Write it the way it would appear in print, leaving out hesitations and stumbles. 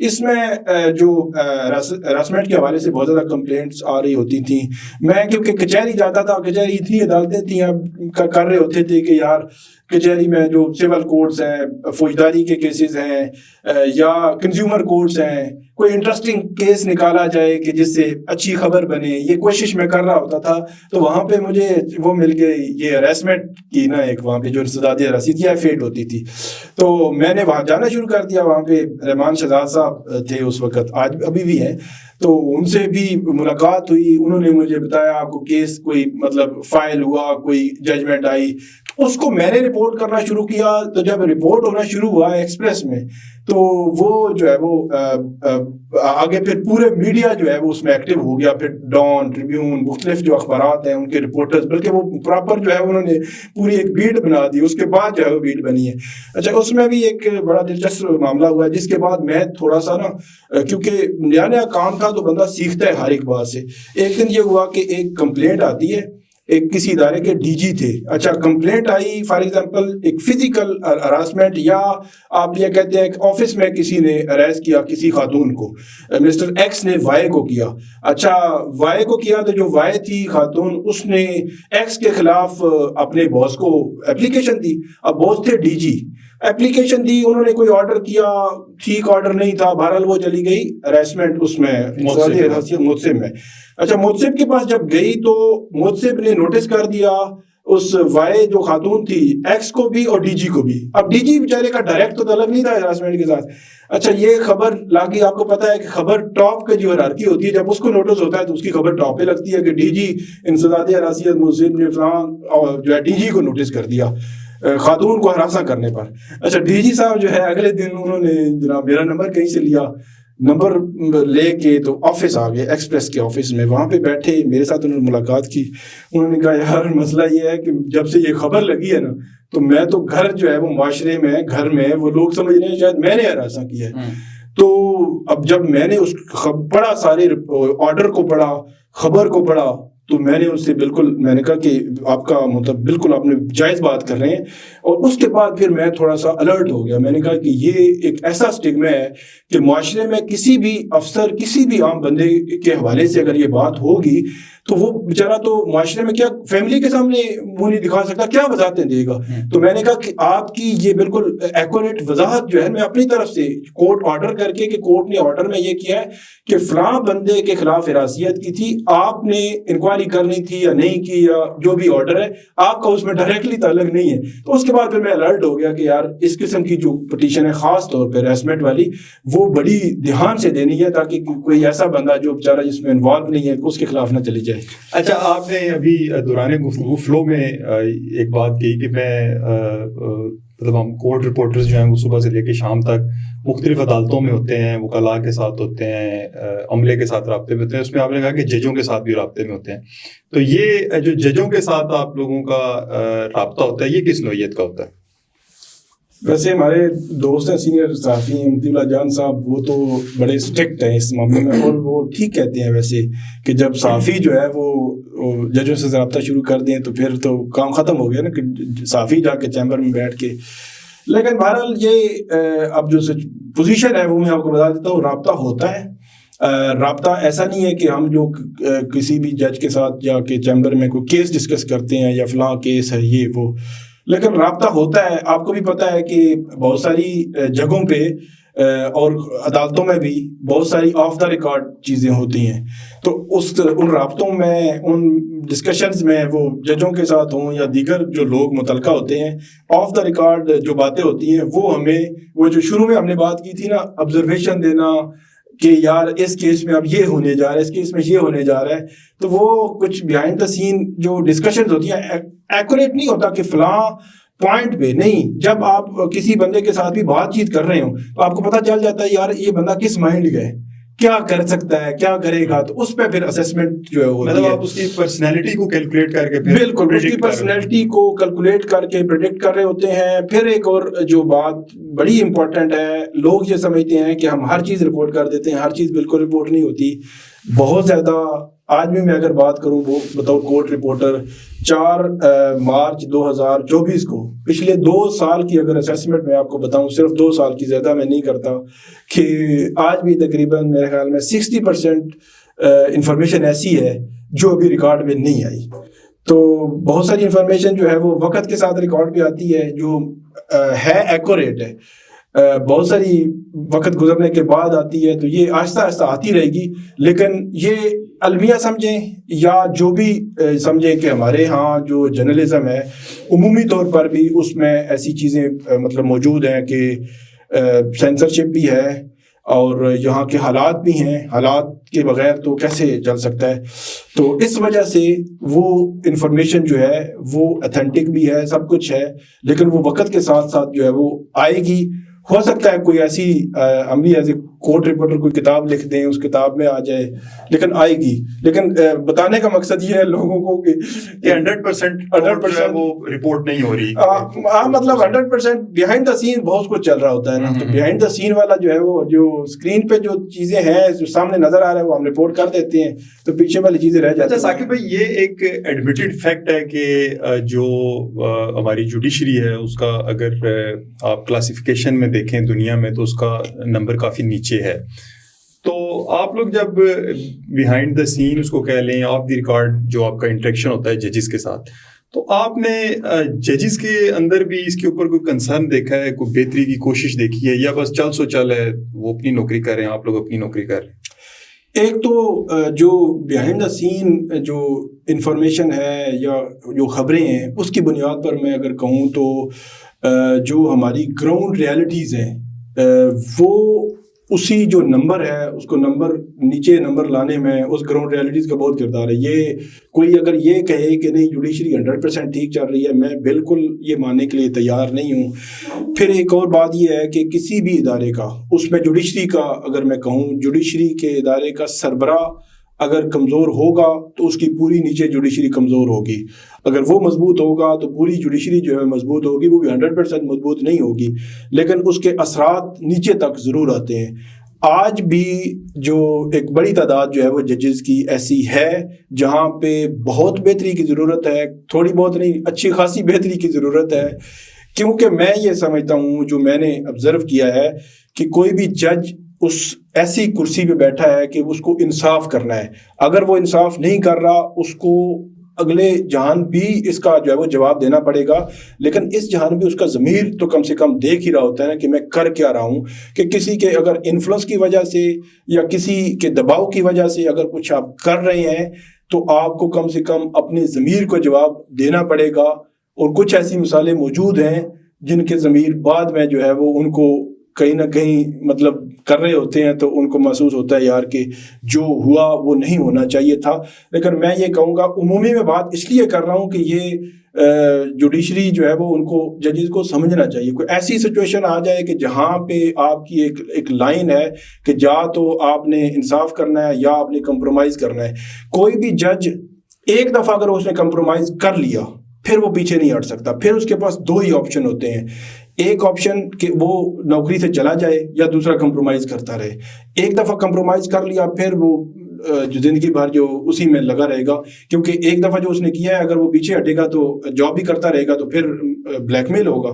اس میں جو ہراسمنٹ کے حوالے سے بہت زیادہ کمپلینٹس آ رہی ہوتی تھیں. میں کیونکہ کچہری جاتا تھا, کچہری اتنی عدالتیں تھیں, اب کر رہے ہوتے تھے کہ یار کچہری میں جو سول کوڈز ہیں, فوجداری کے کیسز ہیں یا کنزیومر کوڈز ہیں, کوئی انٹرسٹنگ کیس نکالا جائے کہ جس سے اچھی خبر بنے, یہ کوشش میں کر رہا ہوتا تھا. تو وہاں پہ مجھے وہ مل گئی یہ ہراسمنٹ کی نا ایک, وہاں پہ جو انسداد رسید یا فیٹ ہوتی تھی. تو میں نے وہاں جانا شروع کر دیا. وہاں پہ رحمان شہزاد صاحب تھے اس وقت, آج ابھی بھی ہیں, تو ان سے بھی ملاقات ہوئی. انہوں نے مجھے بتایا آپ کو کیس کوئی مطلب فائل ہوا, کوئی ججمنٹ آئی, اس کو میں نے رپورٹ کرنا شروع کیا. تو جب رپورٹ ہونا شروع ہوا ایکسپریس میں, تو وہ جو ہے وہ آگے پھر پورے میڈیا جو ہے وہ اس میں ایکٹیو ہو گیا. پھر ڈان, ٹریبیون, مختلف جو اخبارات ہیں ان کے رپورٹرز, بلکہ وہ پراپر جو ہے انہوں نے پوری ایک بیٹ بنا دی. اس کے بعد جو ہے وہ بیٹ بنی ہے. اچھا, اس میں بھی ایک بڑا دلچسپ معاملہ ہوا ہے, جس کے بعد میں تھوڑا سا نا, کیونکہ نیا نیا کام تھا تو بندہ سیکھتا ہے ہر ایک بات سے. ایک دن یہ ہوا کہ ایک کمپلینٹ آتی ہے, ایک کسی ادارے کے ڈی جی تھے. اچھا, کمپلینٹ آئی فار ایگزامپل ایک فزیکل ہراسمنٹ, یا آپ یہ کہتے ہیں کہ آفس میں کسی نے ہراس کیا کسی خاتون کو, مسٹر ایکس نے وائی کو کیا. اچھا, وائی کو کیا تو جو وائی تھی خاتون, اس نے ایکس کے خلاف اپنے باس کو اپلیکیشن دی. اب باس تھے ڈی جی, اپلیکیشن دی, انہوں نے کوئی آرڈر کیا, ٹھیک آرڈر نہیں تھا, بہرحال وہ چلی گئی ہراسمنٹ اس میں متسب میں. اچھا, متسب کے پاس جب گئی تو متسب نے نوٹس کر دیا اس وائی جو خاتون تھی, ایکس کو بھی اور ڈی جی کو بھی. اب ڈی جی بیچارے کا ڈائریکٹ تو تعلق نہیں تھا ہراسمنٹ کے ساتھ. اچھا, یہ خبر لاگی, آپ کو پتا ہے کہ خبر ٹاپ کا جو ہیرارکی ہوتی ہے, جب اس کو نوٹس ہوتا ہے تو اس کی خبر ٹاپ پہ لگتی ہے کہ ڈی جی انسداد حراسیت متسب نے فلاں جو ہے ڈی جی کو نوٹس کر دیا خاتون کو ہراساں کرنے پر. اچھا, ڈی جی صاحب جو ہے اگلے دن انہوں نے جناب میرا نمبر کہیں سے لیا, نمبر لے کے تو آفس آ گئے, ایکسپریس کے آفس میں. وہاں پہ بیٹھے, میرے ساتھ انہوں نے ملاقات کی. انہوں نے کہا یار مسئلہ یہ ہے کہ جب سے یہ خبر لگی ہے نا, تو میں تو گھر جو ہے وہ معاشرے میں, گھر میں وہ لوگ سمجھ رہے ہیں شاید میں نے ہراساں کیا ہے. تو اب جب میں نے اس پڑھا, سارے آرڈر کو پڑھا, خبر کو پڑھا, تو میں نے ان سے بالکل, میں نے کہا کہ آپ کا مطلب بالکل آپ نے جائز بات کر رہے ہیں. اور اس کے بعد پھر میں تھوڑا سا الرٹ ہو گیا. میں نے کہا کہ یہ ایک ایسا سٹگما ہے کہ معاشرے میں کسی بھی افسر, کسی بھی عام بندے کے حوالے سے اگر یہ بات ہوگی تو وہ بیچارہ تو معاشرے میں کیا فیملی کے سامنے منہ نہیں دکھا سکتا, کیا وضاحتیں دے گا. تو میں نے کہا کہ آپ کی یہ بالکل ایکوریٹ وضاحت جو ہے میں اپنی طرف سے کورٹ آرڈر کر کے, کہ کورٹ نے آرڈر میں یہ کیا ہے کہ فلاں بندے کے خلاف حراسیت کی تھی, آپ نے انکوائری کرنی تھی یا نہیں کی, یا جو بھی آرڈر ہے آپ کا اس میں ڈائریکٹلی تعلق نہیں ہے. تو اس کے بعد پھر میں الرٹ ہو گیا کہ یار اس قسم کی جو پٹیشن ہے خاص طور پہ ہراسمنٹ والی, وہ بڑی دھیان سے دینی ہے تاکہ کوئی ایسا بندہ جو بیچارہ جس میں انوالو نہیں ہے اس کے خلاف نہ چلی جائے. اچھا, آپ نے ابھی دوران گفتگو فلو میں ایک بات کہی کہ میں مطلب ہم کورٹ رپورٹرز جو ہیں وہ صبح سے لے کے شام تک مختلف عدالتوں میں ہوتے ہیں, وکلاء کے ساتھ ہوتے ہیں, عملے کے ساتھ رابطے میں ہوتے ہیں. اس میں آپ نے کہا کہ ججوں کے ساتھ بھی رابطے میں ہوتے ہیں. تو یہ جو ججوں کے ساتھ آپ لوگوں کا رابطہ ہوتا ہے, یہ کس نوعیت کا ہوتا ہے؟ ویسے ہمارے دوست ہیں سینئر صحافی امتی اللہ جان صاحب, وہ تو بڑے اسٹرکٹ ہیں اس معاملے میں, اور وہ ٹھیک کہتے ہیں ویسے کہ جب صحافی جو ہے وہ ججوں سے رابطہ شروع کر دیں تو پھر تو کام ختم ہو گیا نا, کہ صحافی جا کے چیمبر میں بیٹھ کے. لیکن بہرحال یہ اب جو پوزیشن ہے وہ میں آپ کو بتا دیتا ہوں, رابطہ ہوتا ہے. رابطہ ایسا نہیں ہے کہ ہم جو کسی بھی جج کے ساتھ جا کے چیمبر میں کوئی کیس ڈسکس کرتے ہیں یا فلاں کیس ہے یہ وہ, لیکن رابطہ ہوتا ہے. آپ کو بھی پتہ ہے کہ بہت ساری جگہوں پہ اور عدالتوں میں بھی بہت ساری آف دا ریکارڈ چیزیں ہوتی ہیں. تو ان رابطوں میں, ان ڈسکشنز میں, وہ ججوں کے ساتھ ہوں یا دیگر جو لوگ متعلقہ ہوتے ہیں, آف دا ریکارڈ جو باتیں ہوتی ہیں وہ ہمیں, وہ جو شروع میں ہم نے بات کی تھی نا, آبزرویشن دینا کہ یار اس کیس میں اب یہ ہونے جا رہا ہے, اس کیس میں یہ ہونے جا رہا ہے, تو وہ کچھ بیہائنڈ دا سین جو ڈسکشنز ہوتی ہیں ایکوریٹ نہیں ہوتا کہ فلاں پوائنٹ پہ نہیں. جب آپ کسی بندے کے ساتھ بھی بات چیت کر رہے ہوں تو آپ کو پتہ چل جاتا ہے یار یہ بندہ کس مائنڈ کا ہے, کیا کر سکتا ہے, کیا کرے گا. تو اس پہ پھر اسیسمنٹ جو ہے ہوتی ہے, مطلب آپ اس کی پرسنالٹی کو کیلکولیٹ کر کے, بالکل اس کی پرسنالٹی کو کیلکولیٹ کر کے پریڈکٹ کر رہے ہوتے ہیں. پھر ایک اور جو بات بڑی امپورٹنٹ ہے, لوگ یہ سمجھتے ہیں کہ ہم ہر چیز رپورٹ کر دیتے ہیں, ہر چیز بالکل رپورٹ نہیں ہوتی. بہت زیادہ آج بھی میں اگر بات کروں وہ بطور کورٹ رپورٹر 4 مارچ 2024 کو پچھلے 2 سال کی اگر اسیسمنٹ میں آپ کو بتاؤں، صرف 2 سال کی، زیادہ میں نہیں کرتا، کہ آج بھی تقریباً میرے خیال میں 60% انفارمیشن ایسی ہے جو ابھی ریکارڈ میں نہیں آئی. تو بہت ساری انفارمیشن جو ہے وہ وقت کے ساتھ ریکارڈ پہ آتی ہے جو ہے ایکوریٹ ہے، بہت ساری وقت گزرنے کے بعد آتی ہے، تو یہ آہستہ آہستہ آتی رہے گی. لیکن یہ المیہ سمجھیں یا جو بھی سمجھیں کہ ہمارے ہاں جو جرنلزم ہے عمومی طور پر بھی اس میں ایسی چیزیں مطلب موجود ہیں کہ سینسرشپ بھی ہے اور یہاں کے حالات بھی ہیں، حالات کے بغیر تو کیسے چل سکتا ہے. تو اس وجہ سے وہ انفارمیشن جو ہے وہ اتھینٹک بھی ہے، سب کچھ ہے، لیکن وہ وقت کے ساتھ ساتھ جو ہے وہ آئے گی. ہو سکتا ہے کوئی ایسی ہم بھی ایز اے کورٹ رپورٹر کوئی کتاب لکھ دیں، اس کتاب میں آ جائے، لیکن آئے گی. لیکن بتانے کا مقصد یہ ہے لوگوں کو کہ 100% وہ رپورٹ نہیں ہو رہی. مطلب 100% بیہائنڈ دا سین بہت کچھ چل رہا ہوتا ہے نا. تو بیہائنڈ دا سین والا جو ہے وہ جو اسکرین پہ جو چیزیں ہیں جو سامنے نظر آ رہا ہے وہ ہم رپورٹ کر دیتے ہیں، تو پیچھے والی چیزیں رہ جاتی ہیں. ثاقب بھائی، یہ ایک ایڈمیٹڈ فیکٹ ہے کہ جو ہماری جوڈیشری ہے اس کا اگر آپ کلاسیفیکیشن میں دیکھیں دنیا میں تو اس کا نمبر کافی نیچے ہے. تو آپ لوگ جب بیہائنڈ دا سین اس کو کہہ لیں، آف دی ریکارڈ جو آپ کا انٹریکشن ہوتا ہے ججز کے ساتھ، تو آپ نے ججز کے اندر بھی اس کے اوپر کوئی کنسرن دیکھا ہے، کوئی بہتری کی کوشش دیکھی ہے، یا بس چل سو چل ہے، وہ اپنی نوکری کر رہے ہیں، آپ لوگ اپنی نوکری کر رہے ہیں؟ ایک تو جو بیہائنڈ دا سین جو انفارمیشن ہے یا جو خبریں ہیں اس کی بنیاد پر میں اگر کہوں تو جو ہماری گراؤنڈ ریالٹیز ہیں وہ اسی جو نمبر ہے اس کو نمبر نیچے نمبر لانے میں اس گراؤنڈ ریالٹیز کا بہت کردار ہے. یہ کوئی اگر یہ کہے کہ نہیں جوڈیشری 100% ٹھیک چل رہی ہے، میں بالکل یہ ماننے کے لیے تیار نہیں ہوں. پھر ایک اور بات یہ ہے کہ کسی بھی ادارے کا، اس میں جوڈیشری کا اگر میں کہوں، جوڈیشری کے ادارے کا سربراہ اگر کمزور ہوگا تو اس کی پوری نیچے جوڈیشری کمزور ہوگی. اگر وہ مضبوط ہوگا تو پوری جوڈیشری جو ہے مضبوط ہوگی. وہ بھی 100% مضبوط نہیں ہوگی، لیکن اس کے اثرات نیچے تک ضرور آتے ہیں. آج بھی جو ایک بڑی تعداد جو ہے وہ ججز کی ایسی ہے جہاں پہ بہت بہتری کی ضرورت ہے، تھوڑی بہت نہیں، اچھی خاصی بہتری کی ضرورت ہے. کیونکہ میں یہ سمجھتا ہوں، جو میں نے آبزرو کیا ہے، کہ کوئی بھی جج اس ایسی کرسی پہ بیٹھا ہے کہ اس کو انصاف کرنا ہے. اگر وہ انصاف نہیں کر رہا، اس کو اگلے جہان بھی اس کا جو ہے وہ جواب دینا پڑے گا. لیکن اس جہان بھی اس کا ضمیر تو کم سے کم دیکھ ہی رہا ہوتا ہے نا کہ میں کر کیا رہا ہوں. کہ کسی کے اگر انفلوئنس کی وجہ سے یا کسی کے دباؤ کی وجہ سے اگر کچھ آپ کر رہے ہیں تو آپ کو کم سے کم اپنے ضمیر کو جواب دینا پڑے گا. اور کچھ ایسی مثالیں موجود ہیں جن کے ضمیر بعد میں جو ہے وہ ان کو کہیں نہ کہیں مطلب کر رہے ہوتے ہیں، تو ان کو محسوس ہوتا ہے یار کہ جو ہوا وہ نہیں ہونا چاہیے تھا. لیکن میں یہ کہوں گا، عمومی میں بات اس لیے کر رہا ہوں کہ یہ جوڈیشری جو ہے وہ ان کو ججز کو سمجھنا چاہیے. کوئی ایسی سچویشن آ جائے کہ جہاں پہ آپ کی ایک لائن ہے کہ یا تو آپ نے انصاف کرنا ہے یا آپ نے کمپرومائز کرنا ہے. کوئی بھی جج ایک دفعہ اگر اس نے کمپرومائز کر لیا پھر وہ پیچھے نہیں ہٹ سکتا. پھر اس کے پاس 2 ہی آپشن ہوتے ہیں. ایک آپشن کہ وہ نوکری سے چلا جائے یا دوسرا کمپرومائز کرتا رہے. ایک دفعہ کمپرومائز کر لیا پھر وہ جو زندگی بھر جو اسی میں لگا رہے گا، کیونکہ ایک دفعہ جو اس نے کیا ہے اگر وہ پیچھے ہٹے گا تو جاب بھی کرتا رہے گا تو پھر بلیک میل ہوگا.